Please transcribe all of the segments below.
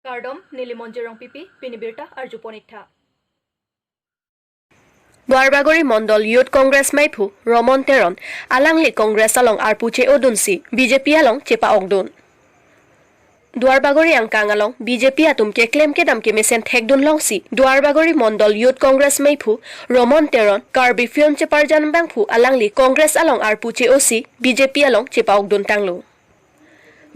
Kardom Nilimonjirong Pipi Pinibirta Arjuponitha Duarbagori Mondol Youth Congress Maipu Romon Teron Alangli Congress along Arpuche Odunsi BJP along Chepa Ogdun Duarbagori Angkang along BJP atum ke claim ke dam ke mesen thekdun longsi Duarbagori Mondol Youth Congress Maipu Romon Teron KARBI Film Chepar Janbangpu Alangli Congress along Arpuche Osi BJP along Chepa Ogdun Tanglu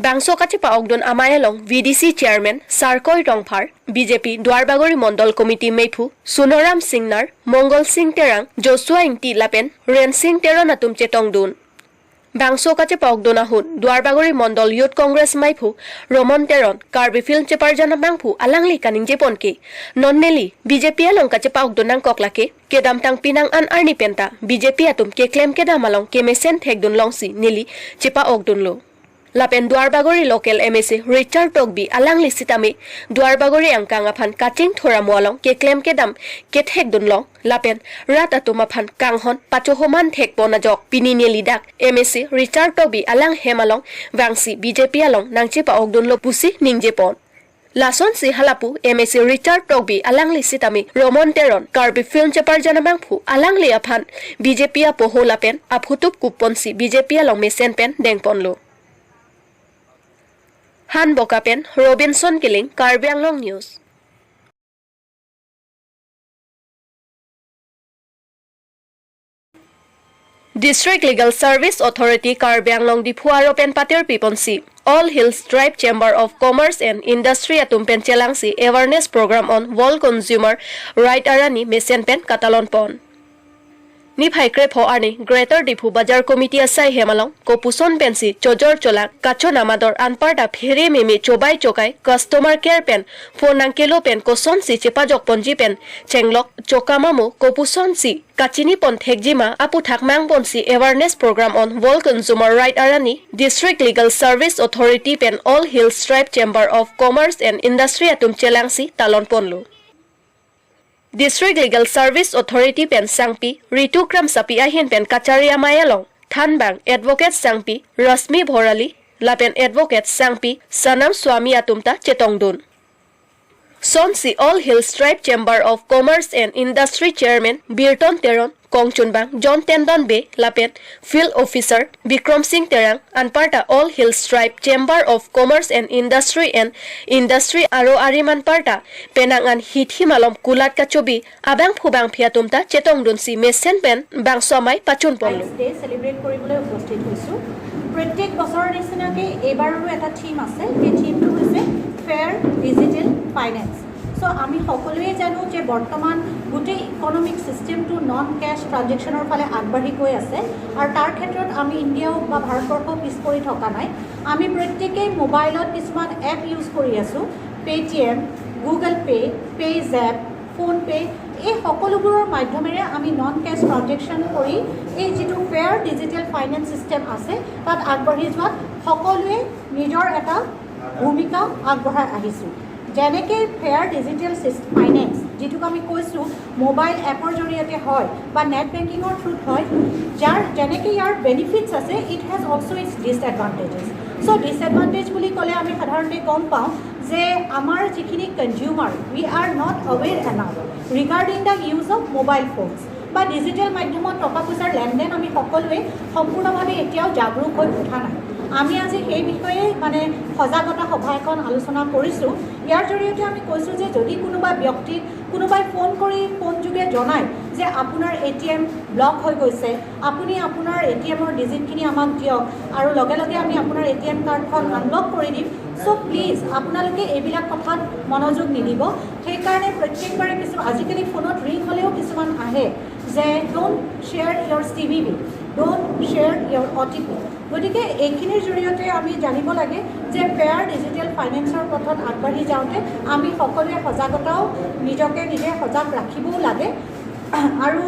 Bangso Kachepa Ogdun Amayalong VDC Chairman Sarkoi Rongphar BJP Duarbagori Mondol Committee Maipu Sunoram Singnar Mongol Singh Terang Joshua Ingti Lapen Ren Singh Teron atum Chetongdun Bangso Kachepa Ogdun Ahun Duarbagori Mondol Youth Congress Maipu Romon Teron KARBI Film Chepar Janabangpu Alangli Kaning Jeponke Nonneli BJP along Kachepa Ogdunang Koklake Kedam Tang Pinang An Arni Penta BJP atum ke claim kedam along ke mesen thekdun longsi Nili Chepa Ogdun lo Lapen Duarbagori local MSC Richard Togbi alang lisitami Duarbagori angkang aphan kating thora mualong ke claim ke dam ke thek dunlong lapen rat atuma phan kanghon pachohoman thek ponajok pinini lidak MSC Richard Togbi alang hemalong wangsi BJP along nangche pa ogdunlo pusi ningjepon Lason si halapu MSC Richard Togbi alang lisitami Romon Teron KARBI Film Chepar Janabangpu alang li aphan BJP a poho lapen aphutup kuponsi BJP along mesen pen dengponlo Han Bokapen, Robinson Killing, KARBI ANGLONG News. District Legal Service Authority KARBI ANGLONG di Phuaropen Pater Piponsi, All Hills Tribe Chamber of Commerce and Industry Atumpen Chelangsi Awareness Program on World Consumer Right Arani Mesenpen Katalon Pon. Ni Phaikre Pho Ani Greater Dipu Bazar Committee Asai Hemalong Kopuson Pensi Chojor Cholak Kachon Amador Anparta Phere Meme Chobai Chokai Customer Care Pen Fonangkelo Pen Koson Si Chepajok Ponji Pen Chenglok Chokamamu Kopuson Si Kachini Pon Thekjima Apu Thakmang Ponsi Awareness Program on World Consumer Right Arani District Legal Service Authority Pen All Hills Tribe Chamber of Commerce and Industry Atum Chelangsi Talon Ponlu District Legal Service Authority Pen Sangpi, Ritu Kram Sapi Ahin Pen Kacharia Mayalong, Thanbang Advocate Sangpi, Rasmi Bhorali, Lapen Advocate Sangpi, Sanam Swami Atumta Chetongdun. Sonsi All Hills Tribe Chamber of Commerce and Industry Chairman Birton Teron, Kongchunbang, John Tendon Bay, Lapen, Field Officer Bikram Singh Terang, Anparta All Hills Tribe Chamber of Commerce and Industry Aro Ariman Parta, Penangan Hithi Malom Kulat Kachobi, Abang Phubang Phiatumta Chetongdun Si Mesen Pen, Bang Somai Pachun Ponlu. Day celebrate কৰিবলৈ উপস্থিত হৈছো প্ৰত্যেক বছৰৰ নিচিনাকৈ এবাৰৰো এটা theme আছে এই থিমটো হৈছে ফেয়াৰ ডিজিটেল ফাইনেন্স সো আমি সকলোৱে জানো যে বৰ্তমান গোটেই ইকনমিক সিস্টেমটো নন ক্যাশ ট্ৰানজেকশ্যনৰ ফালে আগবাঢ়ি গৈ আছে আৰু তাৰ ক্ষেত্ৰত আমি ইণ্ডিয়াও বা ভাৰতবৰ্ষ পিছ পৰি থকা নাই আমি প্ৰত্যেকেই মোবাইলত কিছুমান এপ ইউজ কৰি আছো পেটিএম গুগল পে পেজেপ ফোন পে এই সকলোবোৰৰ মাধ্যমেৰে আমি নন ক্যাশ ট্ৰানজেকশ্যন কৰি এই যেটো ফেয়াৰ ডিজিটেল ফাইনেন্স সিস্টেম আছে তাত আগবাঢ়ি যোৱাত সকলোৱে নিজৰ এটা ভূমিকা আগবঢ়াই আহিছো যেনেকে ফেয়াৰ ডিজিটেল ফাইনেন্স যেটোক আমি কৈছো মোবাইল এপৰ জৰিয়তে হয় বা নেট বেংকিংৰ থ্ৰুত হয় যাৰ যেনেকে ইয়াৰ বেনিফিটস আছে it has also its disadvantages so disadvantage বুলি ক'লে আমি সাধাৰণতে গম পাওঁ যে আমাৰ যিখিনি consumer we are not aware enough regarding the use of mobile phones বা ডিজিটেল মাধ্যমত টকা পইচাৰ লেনদেন আমি সকলোৱে সম্পূৰ্ণভাৱে এতিয়াও জাগৰূক হৈ উঠা নাই আমি আজি এই বিষয়ে মানে সজাগতা সভা এখন আলোচনা কৰিছোঁ ইয়াৰ জৰিয়তে আমি কৈছোঁ যে যদি কোনোবা ব্যক্তি কোনোবাই ফোন কৰি ফোন যোগে জনায় যে আপোনাৰ এটিএম ব্লক হৈ গৈছে আপুনি আপোনাৰ এটিএমৰ ডিজিটখিনি আমাক দিয়ক আৰু লগে লগে আমি আপোনাৰ এটিএম কাৰ্ডখন আনলক কৰি দিম সো প্লিজ আপোনালোকে এইবিলাক কথাত মনোযোগ নিদিব সেইকাৰণে প্ৰত্যেকবাৰে কিছু আজিকালি ফোনত ৰিং হ'লেও কিছুমান আহে যে don't share your CVV don't share your OTP গতিকে এইখিনিৰ জৰিয়তে আমি জানিব লাগে যে ফেয়াৰ ডিজিটেল ফাইনেন্সৰ পথত আগবাঢ়ি যাওঁতে আমি সকলোৱে সজাগতাও নিজকে নিজে সজাগ ৰাখিবও লাগে আৰু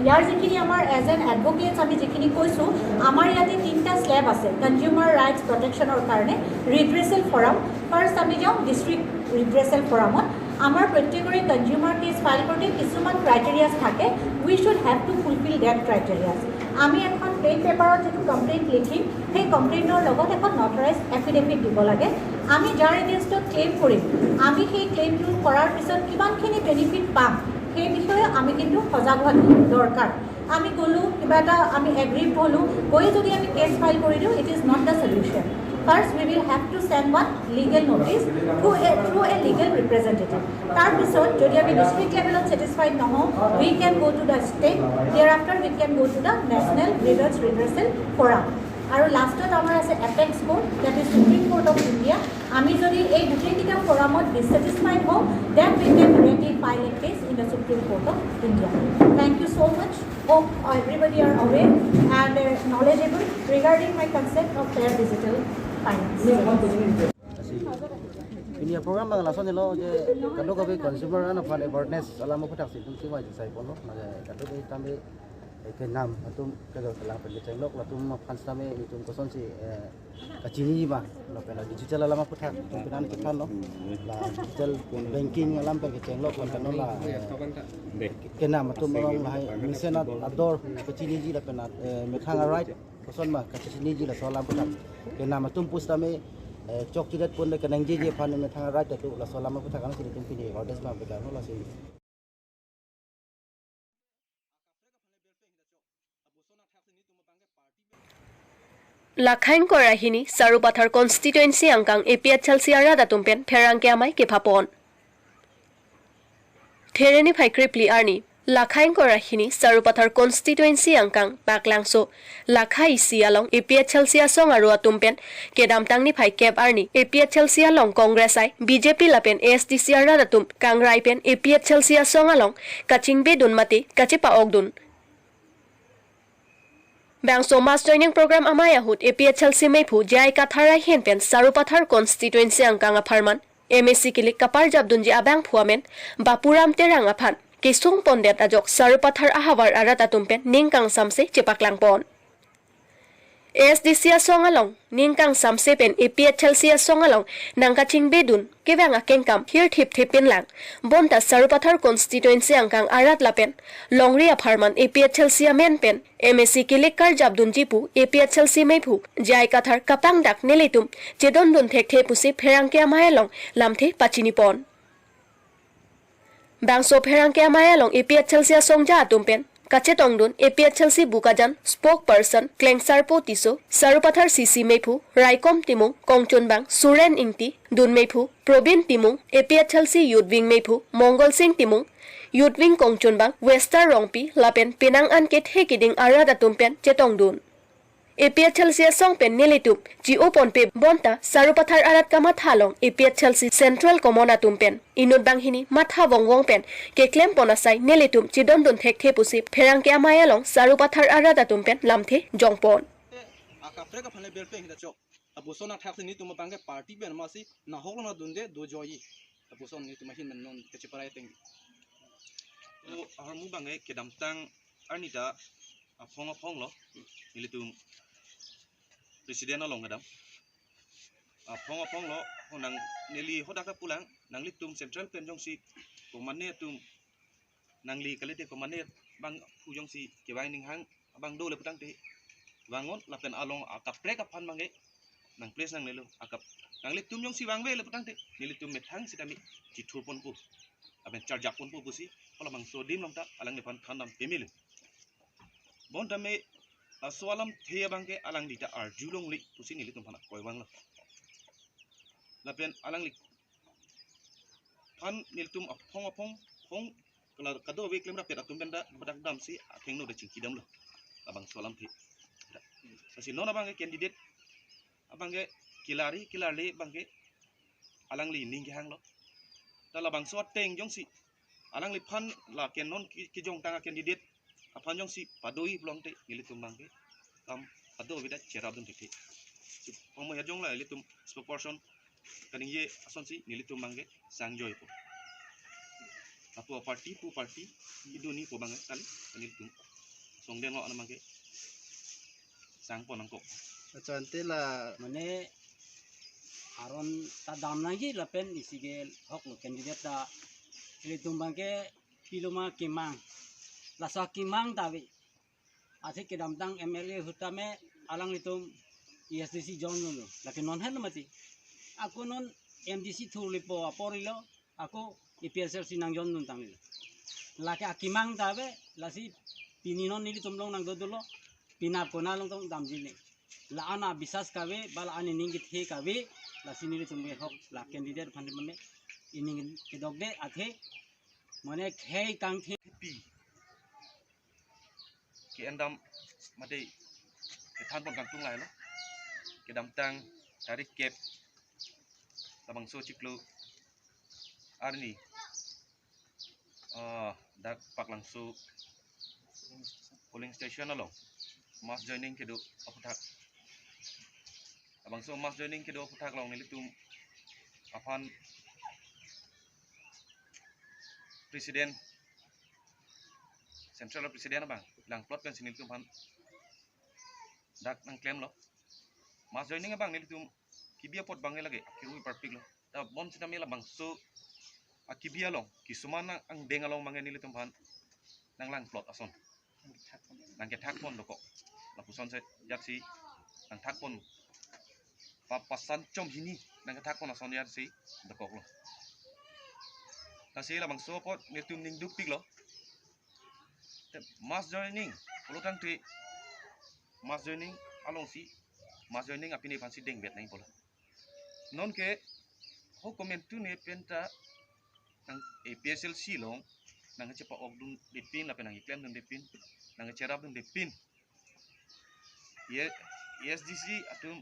ইয়াৰ যিখিনি আমাৰ এজ এন এডভোকেটছ আমি যিখিনি কৈছোঁ আমাৰ ইয়াতে তিনিটা স্লেব আছে কনজিউমাৰ ৰাইটছ প্ৰটেকশ্যনৰ কাৰণে ৰিড্ৰেচেল ফৰাম ফাৰ্ষ্ট আমি যাওঁ ডিষ্ট্ৰিক্ট ৰিড্ৰেচেল ফৰামত আমাৰ প্ৰত্যেকৰে কনজিউমাৰ কেছ ফাইল কৰোঁতে কিছুমান ক্ৰাইটেৰিয়াছ থাকে we should have to fulfil that criterias আমি এখন পেইড পেপাৰত যিটো কমপ্লেইণ্ট লিখিম সেই কমপ্লেইণ্টৰ লগত এখন নটাৰাইজ এফিডেভিট দিব লাগে আমি যাৰ এগেইনষ্টত ক্লেইম কৰিম আমি সেই ক্লেইমটো কৰাৰ পিছত কিমানখিনি বেনিফিট পাম সেই বিষয়ে আমি কিন্তু সজাগ হোৱা দৰকাৰ আমি গ'লোঁ কিবা এটা আমি এগ্ৰিভ হ'লোঁ গৈ যদি আমি কেছ ফাইল কৰি দিওঁ it is not the solution First, we will have to send one legal notice through a legal representative. Tarpisot, jodi ami district level satisfied no ho, we can go to the state. Thereafter, we can go to the National Grievance Redressal Forum. Aru last time amar ase apex court, that is Supreme Court of India. Ami jodi ei dutai kita forumot dissatisfied ho, then we can directly file a case in the Supreme Court of India. Thank you so much. Hope everybody are aware and knowledgeable regarding my concept of fair digital finance. Ini program bang langsung ni lo je kalau kau consumer ana fan awareness alam aku tak sih tu siapa je saya pun lo naga kalau kau tambe ke nam atum kalau telah pergi cengok latum fan sampai itu kosong si kacini bang lo pernah digital alam aku tak pernah kita lo lah digital banking alam pergi cengok lo pernah lah ke nam atum orang lah misalnya ador kacini je lah pernah mekhang right kosong mah kacini je lah soalan aku tak ke nam atum pus sampai cok tidak pun dekat nangji je pan dengan thang right itu lah soalan aku tak kan sini tu pilih order semua betul lah sini. Lakhain korahini Sarupathar constituency angkang APHL siara datumpen pherangke amai kefapon. Thereni phaikri arni Lakhain korahini Sarupathar constituency angkang baklangso Lakhai sialong APHL siasong aru atumpen kedamtangni phaikep arni APHL sialong Congress ai BJP lapen ASD siara datum kangrai pen APHL siasong along kachingbe dunmati kachipa ogdun Bangso mass joining program amaya hut APHL simephu jai katharai henpen Sarupathar constituency angkang apharman MSC kilik kapar jabdunji abang phuamen Bapuram terang aphan Kisung pondet ajok Sarupathar ahawar arat atumpen ningkang samse chepaklang pon. ASDC songalong ningkang samse pen APHL songalong nangkaching bedun kevang akengkam hir thip thipin lang bonta Sarupathar constituency angkang arat lapen longri apharman APHL men pen MSC kilikar jabdun jipu APHL meipu jai kathar kapang dak nelitum chedon dun thek the pusi pherangke amayalong lamthe pachini pon. Bangso pherangke amayalong APHL songja atumpen Kachetongdun APHL bukajan spokesperson Klengsarpo Tiso Sarupathar CC Meipu Raikom Timung Kongchunbang Suren Ingti Dun Meipu Probin Timung APHL Youth Wing Meipu Mongol Singh Timung Youth Wing Kongchunbang Wester Rongpi Lapen Penang Anket Hekiding Arad atumpen Chetongdun APHL song pen nilitup GO ponpe bonta Sarupathar arat ka mathalong APHL Central Common atumpen inut banghini matha wongwong pen ke claim ponasai nilitup chidondon thek thepusi pherangke amayalong Sarupathar arat atumpen lamthe jongpon akapre ka phane belpe hinda chok abusona thakni tuma bangke party ben masi na hokna dunde do joyi abuson ni tuma hin non kechiparai teng o harmu bangai kedamtang arnita afong lo nilitum Presiden along kadam, apong lo, nang nili hodaka pulang, nang litum Central Penjong si, komane tum, nang li kalite komane bang hujong si, kebang ning hang, abang do leputang te, bangon lapen along akap prek apan bange, nang place nang nilo akap, nang litum jong si bangbe leputang te, nilitum methang si kami, citur pun pu, aben charjak pun pu si, kalau bang sodim long tak, alang depan kandam pemilu, bon dame soalam thea bangke alang dita arjulong li pusin ili tumpana koi bang la lapen alang li pan niltum apong phong kala kado we klem rapet atum benda badak dam si ateng no de cingki dam lo abang soalam the sasi nona bangke candidate abangke kilari bangke alang li ning hang lo dala bang so teng jong si alang li pan la ken non ki jong tanga candidate apan jong si padoi plong te nilitum bangke kam ado bida cerabun tete omo yajong la nilitum spokesperson kaning ye ason si nilitum bangke sangjoy po apu party iduni po bangke kali nilitum songden lo ana bangke sang po nangko Contoh lah mana aron tadam lagi lah pen isigel hok lo kandidat ta nilitum bangke piluma kimang lasa kimang tawi asik ke damtang MLA hutame alang itu ISDC John dulu laki non hen mati aku non MDC thuli po aporilo aku IPSL sinangjon nun tangil laki akimang tabe lasi pininon nili tumlong nang dodulo pinap ko na long tong damjini la ana bisas kabe bal ani ningit he kabe lasi nili tumbe hok la candidate phande mane ining kedogde athe mane khei kang the pi ke endam mate ke than pon kang tung lai lo ke dam tang tarik kep tabang so chiklo arni dak pak langsu polling station along mass joining ke do aputak abang so mass joining ke do aputak long nilitum apan presiden central presiden abang lang plot kan sinilitum pan dak nang claim lo mass joining abang nilitum kibia pot bangai lagi akiru perfect lo ta bom sinamela bang so akibia long kisumana ang dengalong mangai nilitum pan nang lang plot ason nang ke thak pon doko la puson se jaksi nang thak pon papasan chom hini nang ke thak pon ason jaksi doko lo kasi la bang so pot nilitum ning duk pik lo mass joining ulutang ti mass joining along si mass joining apini pansi deng bet nai pola non ke ho comment tu ne penta nang APSL silong nang cepa ogdun dipin la penang iklem dun dipin nang cerap dun dipin ye SDC atum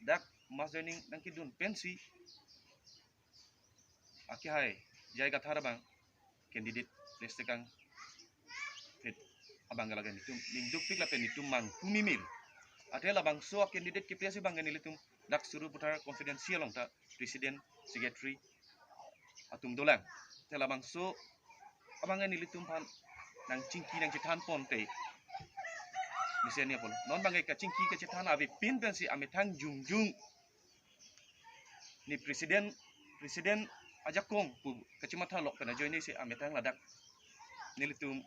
dak mass joining nang kidun pensi aki hai jai gathara bang candidate list kang fit abang galagan itu mingduk pik la pen itu mang kumimil atela bang so candidate ki presi bang nilitum dak suruh putar confidential long ta presiden secretary atum dolang tela bang so abang nilitum pan nang cingki nang cetan pon te misalnya pun non bang ka cingki ke cetan abi pin pensi ametang jungjung ni presiden ajak kong pu kecamatan lok pena join ni si ametang ladak nilitum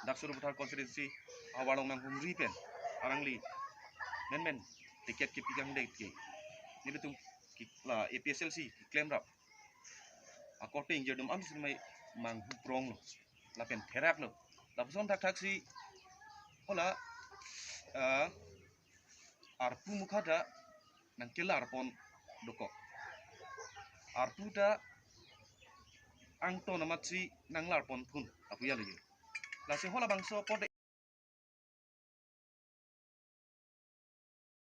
dak suruh putar konfidensi awalong nang humri pen arangli men tiket ki pigang dek ki nilitum la APSL si claim rap according jadum am mai mang prong lo la pen therak lo la person tak si hola arpu mukhada nang kelar pon doko arpu ta angto namatsi nang lar pon pun apu ya lagi la se hola bangso pot